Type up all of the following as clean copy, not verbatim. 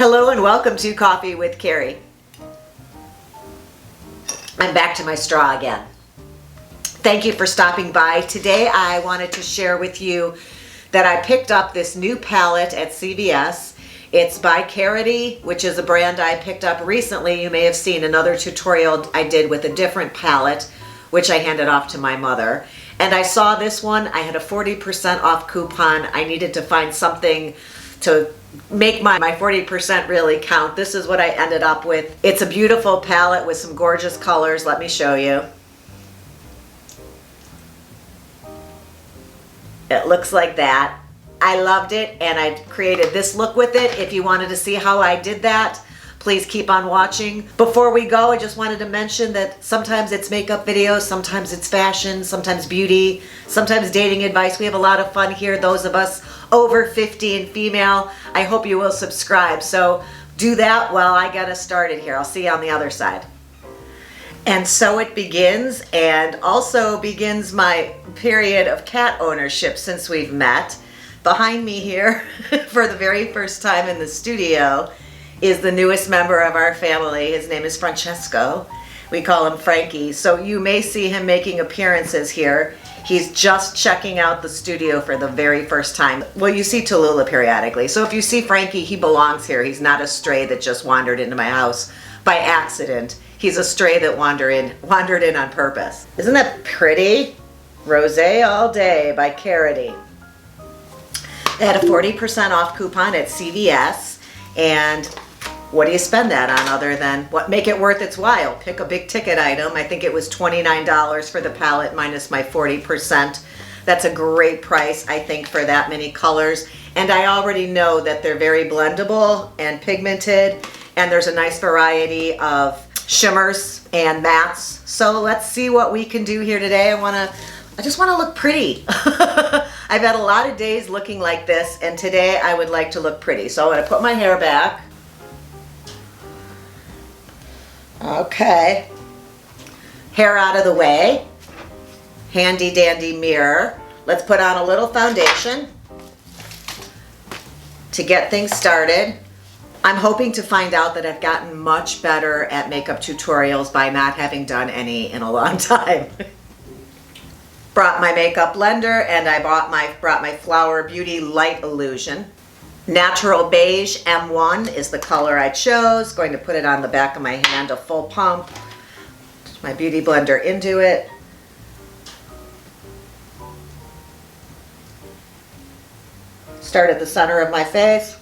Hello and welcome to Coffee with Carey. I'm back to my straw again. Thank you for stopping by. Today I wanted to share with you that I picked up this new palette at CVS. It's by Carey, which is a brand I picked up recently. You may have seen another tutorial I did with a different palette, which I handed off to my mother. And I saw this one. I had a 40% off coupon. I needed to find something to make my 40% really count. This is what I ended up with. It's a beautiful palette with some gorgeous colors. Let me show you. It looks like that. I loved it and I created this look with it. If you wanted to see how I did that, please keep on watching. Before we go, I just wanted to mention that sometimes it's makeup videos, sometimes it's fashion, sometimes beauty, sometimes dating advice. We have a lot of fun here, those of us over 50 and female. I hope you will subscribe. So do that while I get us started here. I'll see you on the other side. And so it begins, and also begins my period of cat ownership since we've met. Behind me here, for the very first time in the studio, is the newest member of our family. His name is Francesco. We call him Frankie. So you may see him making appearances here. He's just checking out the studio for the very first time. Well, you see Tallulah periodically. So if you see Frankie, he belongs here. He's not a stray that just wandered into my house by accident. He's a stray that wandered in on purpose. Isn't that pretty? Rosé All Day by Carey. They had a 40% off coupon at CVS, and what do you spend that on other than make it worth its while? Pick a big ticket item. I think it was $29 for the palette minus my 40%. That's a great price, I think, for that many colors. And I already know that they're very blendable and pigmented, and there's a nice variety of shimmers and mattes. So let's see what we can do here today. I just want to look pretty. I've had a lot of days looking like this, and today I would like to look pretty. So I'm going to put my hair back. Okay. Hair out of the way. Handy dandy mirror. Let's put on a little foundation to get things started. I'm hoping to find out that I've gotten much better at makeup tutorials by not having done any in a long time. Brought my makeup blender, and I brought my Flower Beauty Light Illusion. Natural Beige M1 is the color I chose. Going to put it on the back of my hand, a full pump. Put my beauty blender into it. Start at the center of my face,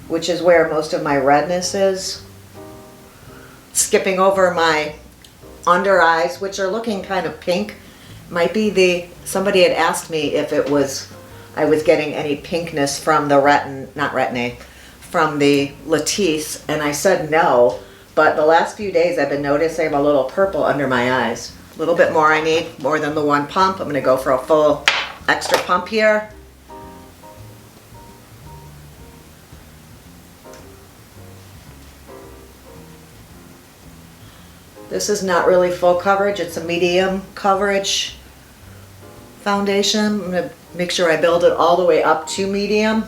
which is where most of my redness is. Skipping over my under eyes, which are looking kind of pink. Might be somebody had asked me if I was getting any pinkness from the from the Latisse, and I said no, but the last few days I've been noticing a little purple under my eyes. A little bit more I need, more than the one pump. I'm going to go for a full extra pump here. This is not really full coverage, it's a medium coverage foundation. I'm going to make sure I build it all the way up to medium.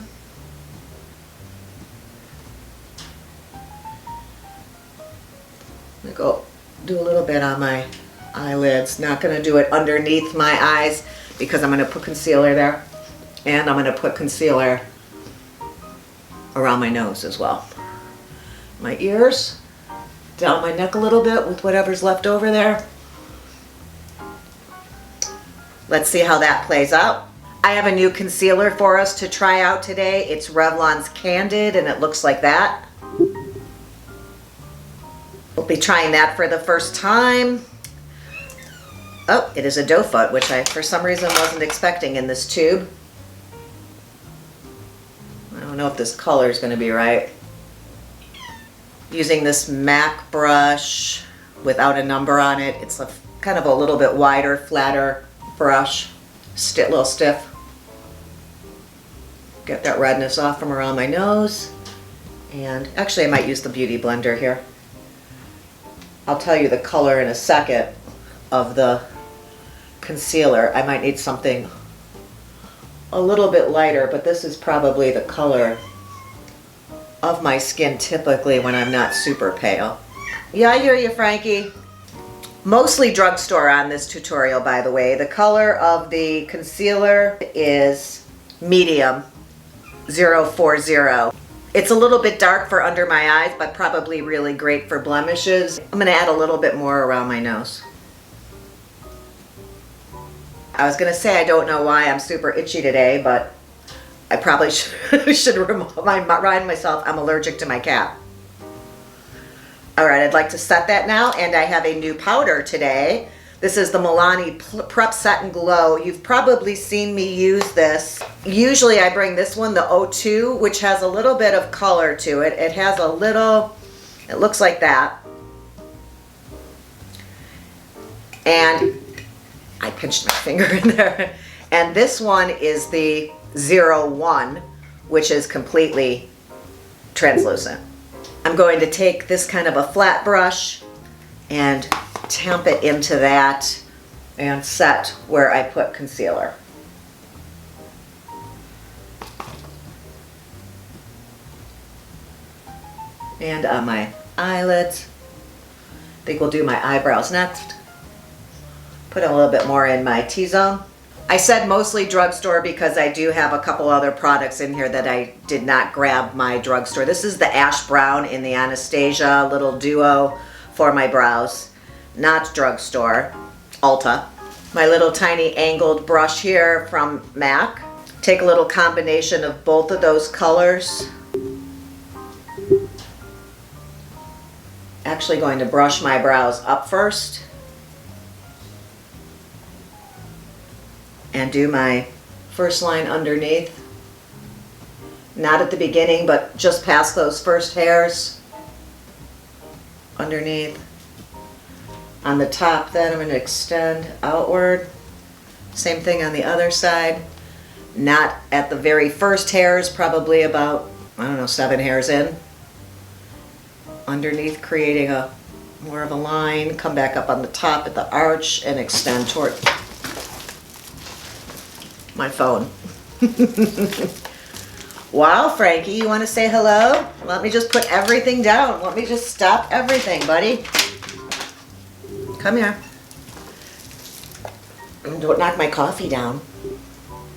I'm going to go do a little bit on my eyelids. Not going to do it underneath my eyes because I'm going to put concealer there. And I'm going to put concealer around my nose as well. My ears, down my neck a little bit with whatever's left over there. Let's see how that plays out. I have a new concealer for us to try out today. It's Revlon's Candid, and it looks like that. We'll be trying that for the first time. Oh, it is a doe foot, which I, for some reason, wasn't expecting in this tube. I don't know if this color is going to be right. Using this MAC brush without a number on it. It's kind of a little bit wider, flatter brush, little stiff. Get that redness off from around my nose. And actually I might use the beauty blender here. I'll tell you the color in a second of the concealer. I might need something a little bit lighter, but this is probably the color of my skin typically when I'm not super pale. Yeah, I hear you, Frankie. Mostly drugstore on this tutorial, by the way. The color of the concealer is medium 040. It's a little bit dark for under my eyes, but probably really great for blemishes. I'm gonna add a little bit more around my nose. I was gonna say I don't know why I'm super itchy today, but I probably should remind myself I'm allergic to my cat. All right, I'd like to set that now, and I have a new powder today. This is the Milani Prep Set and Glow. You've probably seen me use this. Usually I bring this one, the 02, which has a little bit of color to it. It has a little, it looks like that. And I pinched my finger in there. And this one is the 01, which is completely translucent. I'm going to take this kind of a flat brush and tamp it into that and set where I put concealer. And on my eyelids. I think we'll do my eyebrows next. Put a little bit more in my T-zone. I said mostly drugstore because I do have a couple other products in here that I did not grab my drugstore. This is the Ash Brown in the Anastasia little duo for my brows. Not drugstore, Ulta. My little tiny angled brush here from MAC. Take a little combination of both of those colors. Actually going to brush my brows up first. And do my first line underneath. Not at the beginning, but just past those first hairs. Underneath. On the top, then I'm going to extend outward. Same thing on the other side. Not at the very first hairs, probably about, I don't know, 7 hairs in. Underneath, creating a more of a line. Come back up on the top at the arch and extend toward my phone. Wow, Frankie, you want to say hello? Let me just put everything down. Let me just stop everything, buddy. Come here. Don't knock my coffee down.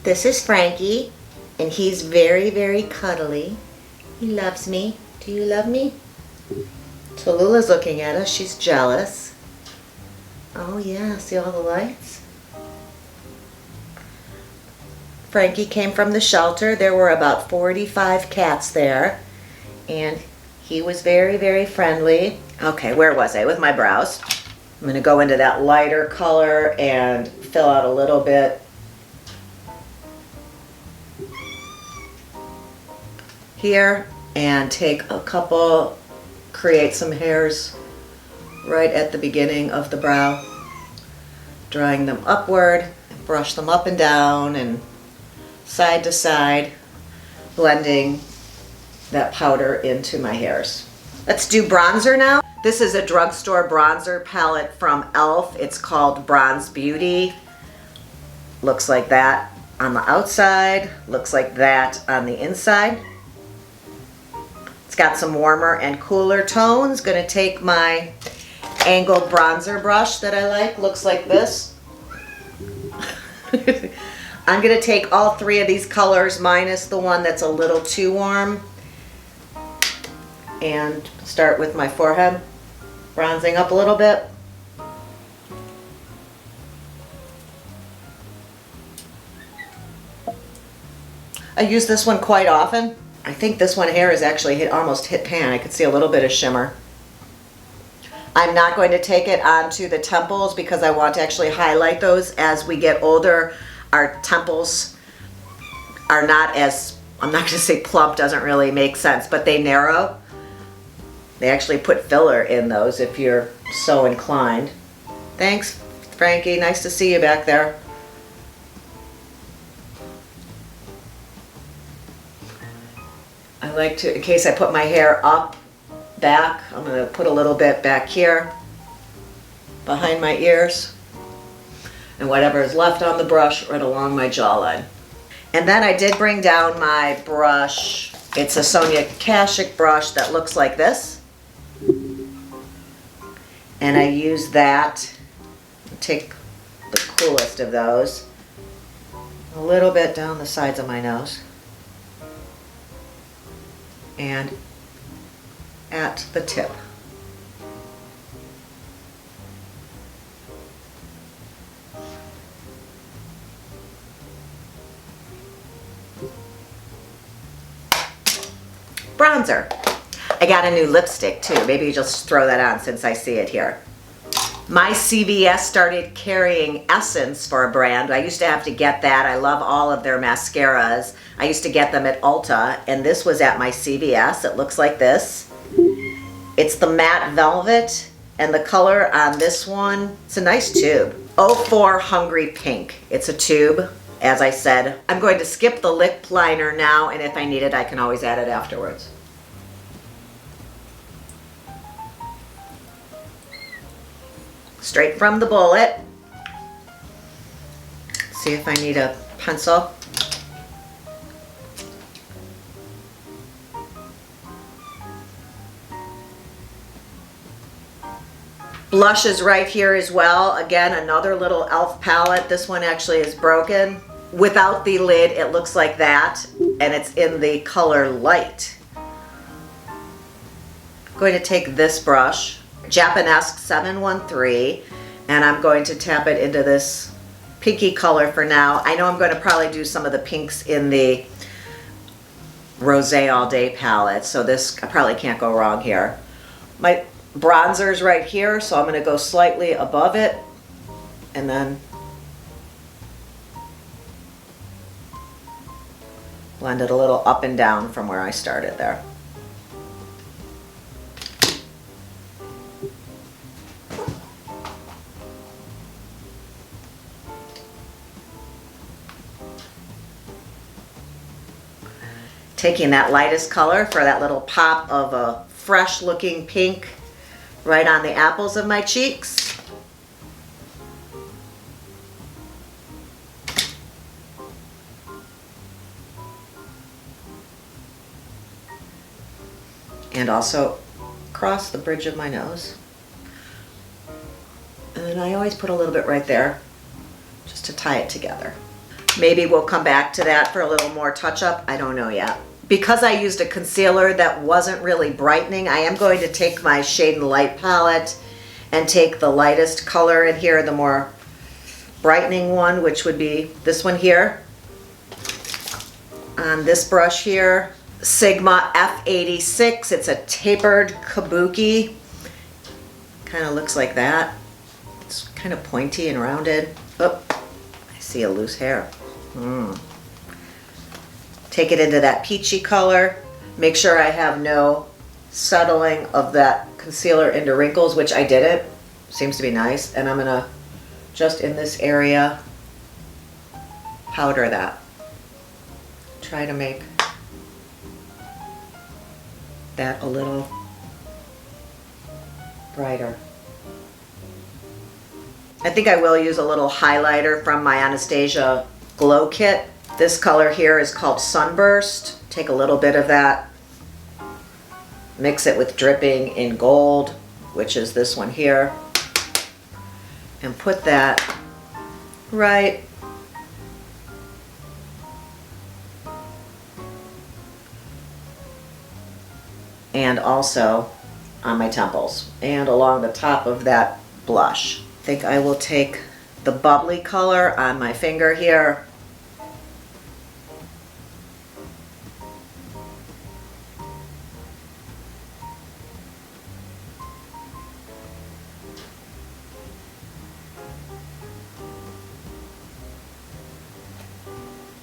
This is Frankie, and he's very, very cuddly. He loves me. Do you love me? Tallulah's looking at us. She's jealous. Oh yeah, see all the lights? Frankie came from the shelter. There were about 45 cats there, and he was very, very friendly. Okay, where was I? With my brows. I'm going to go into that lighter color and fill out a little bit here, and take a couple, create some hairs right at the beginning of the brow, drawing them upward, brush them up and down and side to side, blending that powder into my hairs. Let's do bronzer now. This is a drugstore bronzer palette from e.l.f. It's called Bronze Beauty. Looks like that on the outside, looks like that on the inside. It's got some warmer and cooler tones. Gonna take my angled bronzer brush that I like, looks like this. I'm gonna take all 3 of these colors minus the one that's a little too warm and start with my forehead, bronzing up a little bit. I use this one quite often. I think this one here is actually almost hit pan. I could see a little bit of shimmer. I'm not going to take it onto the temples because I want to actually highlight those. As we get older, our temples are not as, I'm not going to say plump, doesn't really make sense, but they narrow. They actually put filler in those if you're so inclined. Thanks, Frankie. Nice to see you back there. I like to, in case I put my hair up, back, I'm going to put a little bit back here, behind my ears, and whatever is left on the brush right along my jawline. And then I did bring down my brush It's a Sonia Kashuk brush that looks like this. And I use that, take the coolest of those, a little bit down the sides of my nose and at the tip. Bronzer. I got a new lipstick too. Maybe just throw that on since I see it here. My CVS started carrying Essence for a brand. I used to have to get that. I love all of their mascaras. I used to get them at Ulta, and this was at my CVS. It looks like this. It's the matte velvet, and the color on this one, it's a nice tube. 04 Hungry Pink. It's a tube, as I said. I'm going to skip the lip liner now, and if I need it, I can always add it afterwards. Straight from the bullet. See if I need a pencil. Blush is right here as well. Again, another little e.l.f. palette. This one actually is broken. Without the lid, it looks like that, and it's in the color Light. I'm going to take this brush, Japanesque 713, and I'm going to tap it into this pinky color for now. I know I'm going to probably do some of the pinks in the Rosé All Day palette, so this, I probably can't go wrong here. My bronzer's right here, so I'm going to go slightly above it and then blend it a little up and down from where I started there. Taking that lightest color for that little pop of a fresh looking pink right on the apples of my cheeks. And also across the bridge of my nose. And then I always put a little bit right there just to tie it together. Maybe we'll come back to that for a little more touch-up. I don't know yet. Because I used a concealer that wasn't really brightening, I am going to take my Shade and Light palette and take the lightest color in here, the more brightening one, which would be this one here. On this brush here, Sigma F86. It's a tapered kabuki. Kind of looks like that. It's kind of pointy and rounded. Oh, I see a loose hair. Take it into that peachy color. Make sure I have no settling of that concealer into wrinkles, which I didn't. Seems to be nice. And I'm gonna, just in this area, powder that. Try to make that a little brighter. I think I will use a little highlighter from my Anastasia Glow Kit. This color here is called Sunburst. Take a little bit of that, mix it with Dripping in Gold, which is this one here, and put that right and also on my temples and along the top of that blush. I think I will take the bubbly color on my finger here.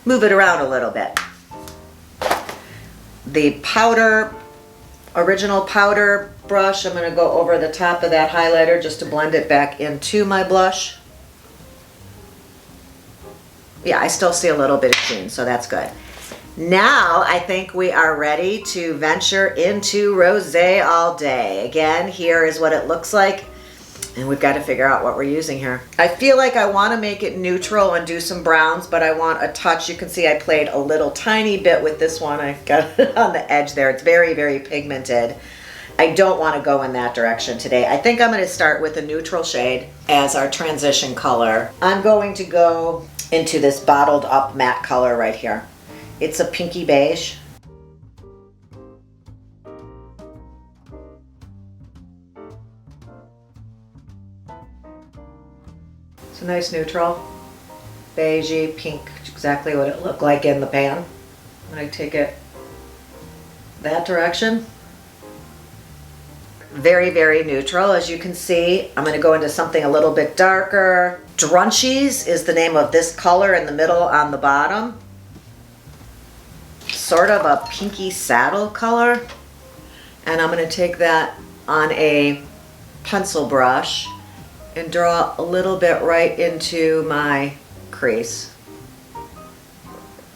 Move it around a little bit. The powder, original powder brush, I'm going to go over the top of that highlighter just to blend it back into my blush. Yeah, I still see a little bit of sheen, so that's good. Now I think we are ready to venture into Rosé All Day. Again, here is what it looks like. And we've got to figure out what we're using here. I feel like I want to make it neutral and do some browns, but I want a touch. You can see I played a little tiny bit with this one. I got it on the edge there. It's very, very pigmented. I don't want to go in that direction today. I think I'm going to start with a neutral shade as our transition color. I'm going to go into this bottled up matte color right here. It's a pinky beige. It's a nice neutral, beigey, pink, exactly what it looked like in the pan. I'm going to take it that direction. Very, very neutral, as you can see. I'm going to go into something a little bit darker. Drunchies is the name of this color in the middle on the bottom. Sort of a pinky saddle color. And I'm going to take that on a pencil brush and draw a little bit right into my crease.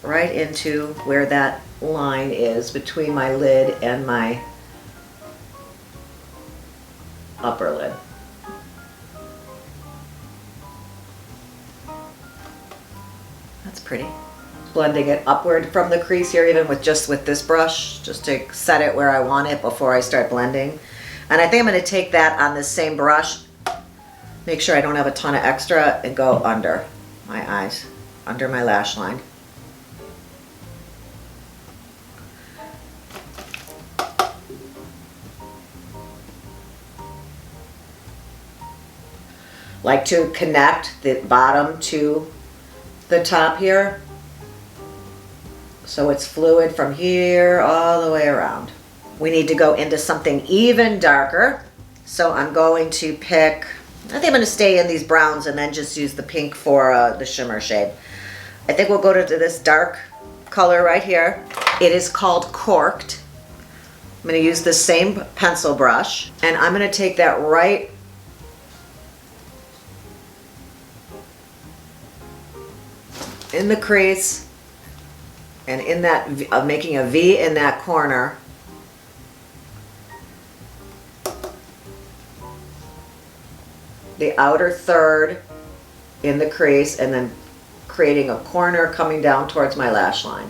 Right into where that line is between my lid and my upper lid. That's pretty. Blending it upward from the crease here, even with this brush, just to set it where I want it before I start blending. And I think I'm going to take that on this same brush, make sure I don't have a ton of extra, and go under my eyes, under my lash line. Like to connect the bottom to the top here, so it's fluid from here all the way around. We need to go into something even darker, so I'm going to pick, I think I'm going to stay in these browns and then just use the pink for the shimmer shade. I think we'll go to this dark color right here. It is called Corked. I'm going to use the same pencil brush, and I'm going to take that right in the crease, and in that, making a V in that corner. The outer third in the crease, and then creating a corner coming down towards my lash line.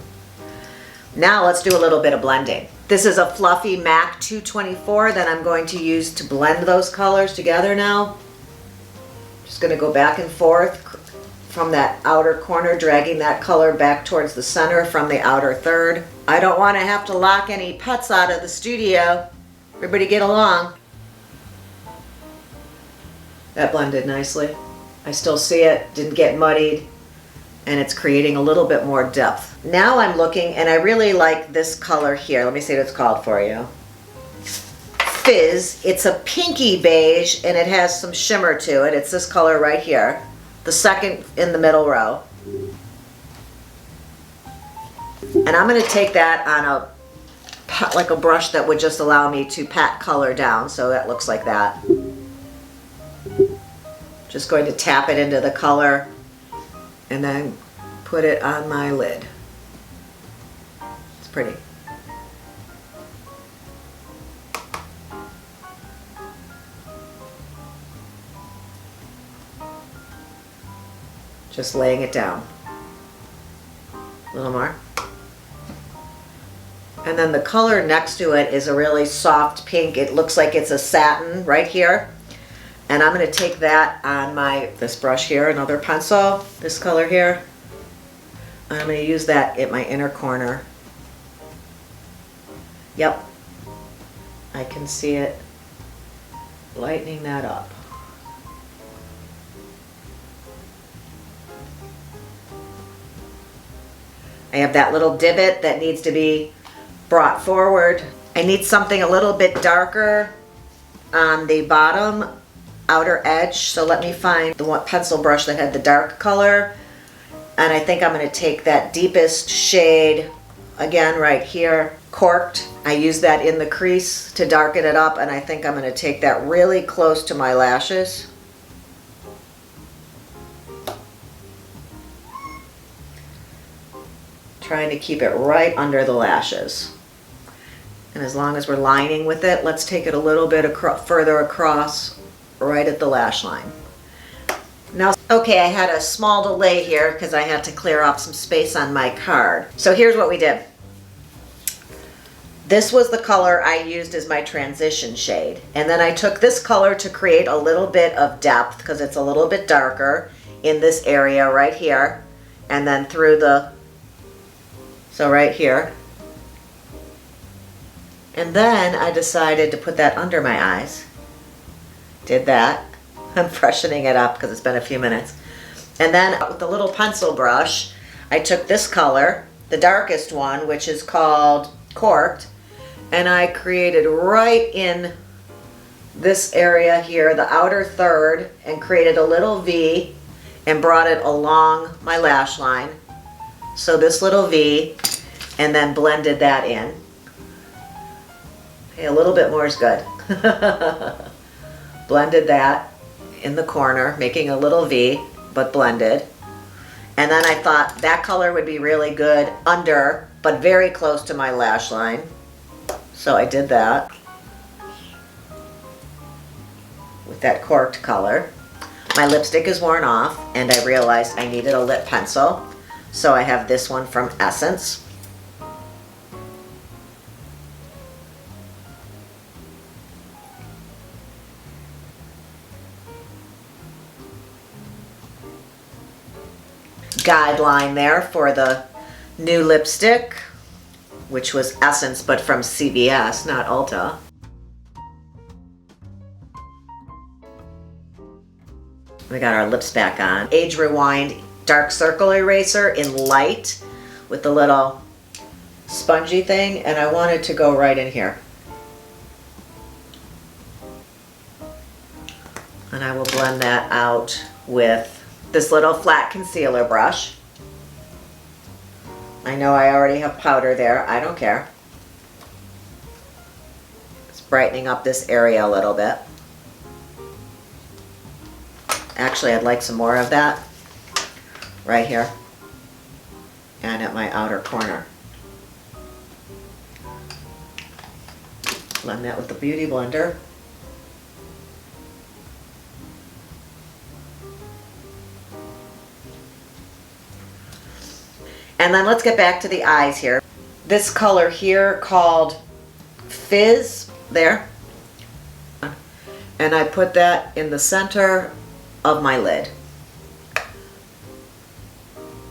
Now let's do a little bit of blending. This is a fluffy MAC 224 that I'm going to use to blend those colors together now. Just going to go back and forth from that outer corner, dragging that color back towards the center from the outer third. I don't want to have to lock any pets out of the studio. Everybody get along. That blended nicely. I still see it, didn't get muddied, and it's creating a little bit more depth. Now I'm looking, and I really like this color here. Let me see what it's called for you. Fizz. It's a pinky beige, and it has some shimmer to it. It's this color right here. The second in the middle row. And I'm going to take that on like a brush that would just allow me to pat color down, so that looks like that. Just going to tap it into the color and then put it on my lid. It's pretty. Just laying it down. A little more. And then the color next to it is a really soft pink. It looks like it's a satin right here. And I'm going to take that on this brush here, another pencil, this color here. I'm going to use that at my inner corner. Yep. I can see it lightening that up. I have that little divot that needs to be brought forward. I need something a little bit darker on the bottom outer edge, so let me find the one pencil brush that had the dark color, and I think I'm going to take that deepest shade again right here, Corked. I use that in the crease to darken it up, and I think I'm going to take that really close to my lashes. Trying to keep it right under the lashes. And as long as we're lining with it, let's take it a little bit further across right at the lash line. Now, okay, I had a small delay here because I had to clear off some space on my card. So here's what we did. This was the color I used as my transition shade. And then I took this color to create a little bit of depth because it's a little bit darker in this area right here. And then through the, so right here. And then I decided to put that under my eyes. Did that. I'm freshening it up because it's been a few minutes. And then with the little pencil brush, I took this color, the darkest one, which is called Corked, and I created right in this area here, the outer third, and created a little V and brought it along my lash line. So this little V, and then blended that in. Okay, a little bit more is good. Blended that in the corner, making a little V, but blended. And then I thought that color would be really good under, but very close to my lash line. So I did that with that corked color. My lipstick is worn off and I realized I needed a lip pencil. So I have this one from Essence. Guideline there for the new lipstick, which was Essence but from CVS, not Ulta. We got our lips back on. Age Rewind Dark Circle Eraser in light with the little spongy thing, and I wanted to go right in here. And I will blend that out with this little flat concealer brush. I know I already have powder there, I don't care. It's brightening up this area a little bit. Actually, I'd like some more of that right here and at my outer corner. Blend that with the Beauty Blender. And then let's get back to the eyes here. This color here called Fizz, there. And I put that in the center of my lid.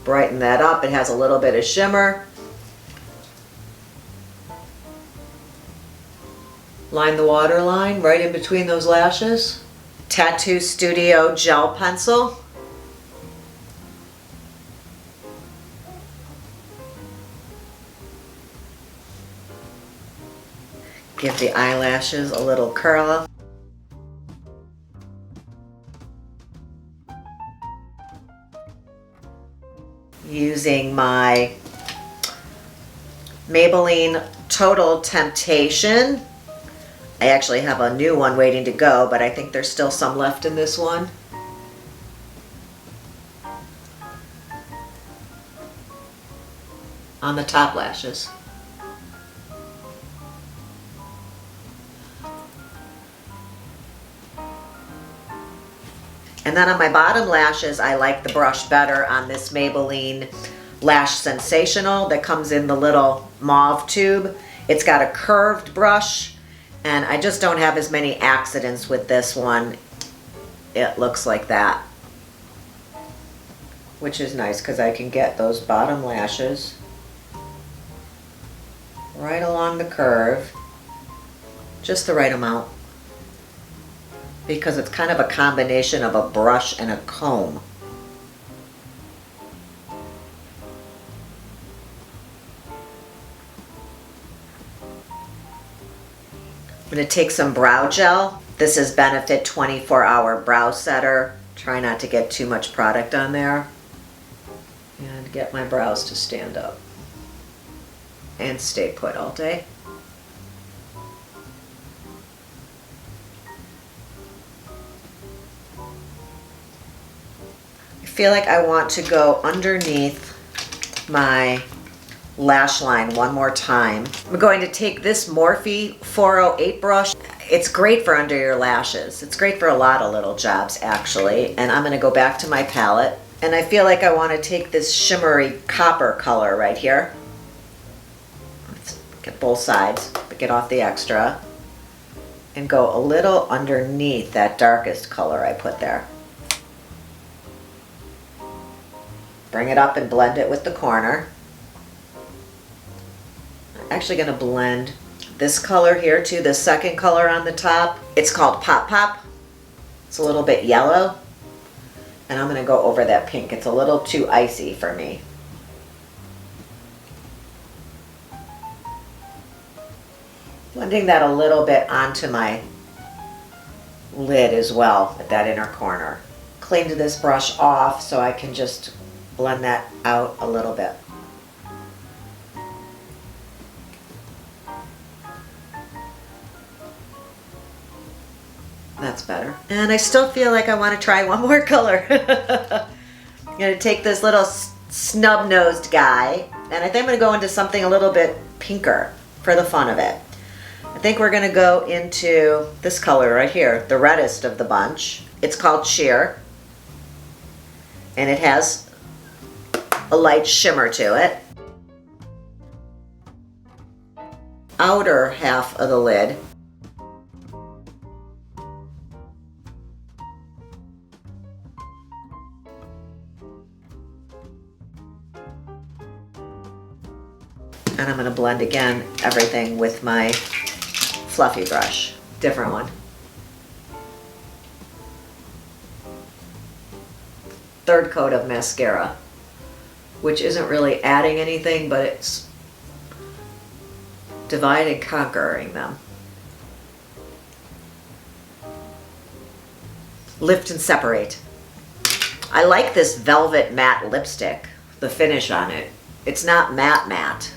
Brighten that up. It has a little bit of shimmer. Line the waterline right in between those lashes. Tattoo Studio gel pencil. Give the eyelashes a little curl. Using my Maybelline Total Temptation. I actually have a new one waiting to go, but I think there's still some left in this one. On the top lashes. And then on my bottom lashes, I like the brush better on this Maybelline Lash Sensational that comes in the little mauve tube. It's got a curved brush, and I just don't have as many accidents with this one. It looks like that, which is nice because I can get those bottom lashes right along the curve, just the right amount, because it's kind of a combination of a brush and a comb. I'm going to take some brow gel. This is Benefit 24-Hour Brow Setter. Try not to get too much product on there. And get my brows to stand up and stay put all day. I feel like I want to go underneath my lash line one more time. I'm going to take this Morphe 408 brush. It's great for under your lashes. It's great for a lot of little jobs actually. And I'm gonna go back to my palette. And I feel like I wanna take this shimmery copper color right here. Let's get both sides, but get off the extra. And go a little underneath that darkest color I put there. Bring it up and blend it with the corner. I'm actually gonna blend this color here too, the second color on the top. It's called Pop Pop. It's a little bit yellow. And I'm gonna go over that pink. It's a little too icy for me. Blending that a little bit onto my lid as well at that inner corner. Cleaned this brush off so I can just blend that out a little bit. That's better. And I still feel like I want to try one more color. I'm going to take this little snub-nosed guy, and I think I'm going to go into something a little bit pinker for the fun of it. I think we're going to go into this color right here, the reddest of the bunch. It's called Sheer, and it has a light shimmer to it. Outer half of the lid. And I'm going to blend again everything with my fluffy brush. Different one. Third coat of mascara, which isn't really adding anything, but it's divide and conquering them. Lift and separate. I like this velvet matte lipstick, the finish on it. It's not matte matte.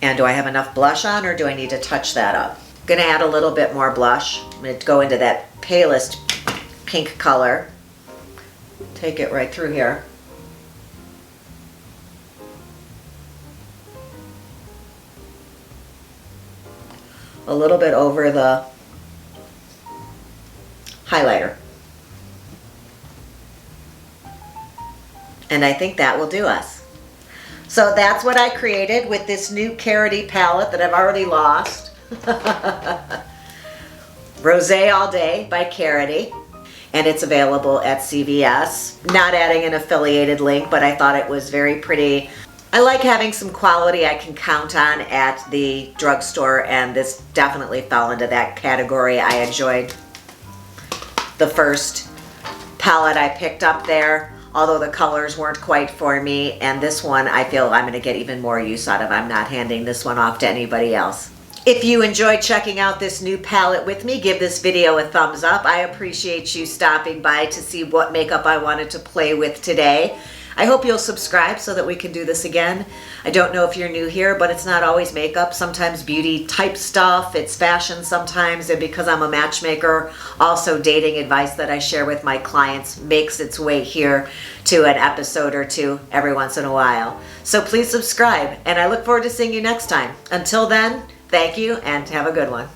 And do I have enough blush on, or do I need to touch that up? I'm gonna add a little bit more blush. I'm gonna go into that palest pink color. Take it right through here. A little bit over the highlighter. And I think that will do us. So that's what I created with this new Carey palette that I've already lost. Rosé All Day by Carey. And it's available at CVS. Not adding an affiliated link, but I thought it was very pretty. I like having some quality I can count on at the drugstore, and this definitely fell into that category. I enjoyed the first palette I picked up there, although the colors weren't quite for me, and this one I feel I'm gonna get even more use out of. I'm not handing this one off to anybody else. If you enjoyed checking out this new palette with me, give this video a thumbs up. I appreciate you stopping by to see what makeup I wanted to play with today. I hope you'll subscribe so that we can do this again. I don't know if you're new here, but it's not always makeup. Sometimes beauty type stuff, it's fashion sometimes, and because I'm a matchmaker, also dating advice that I share with my clients makes its way here to an episode or two every once in a while. So please subscribe, and I look forward to seeing you next time. Until then, thank you and have a good one.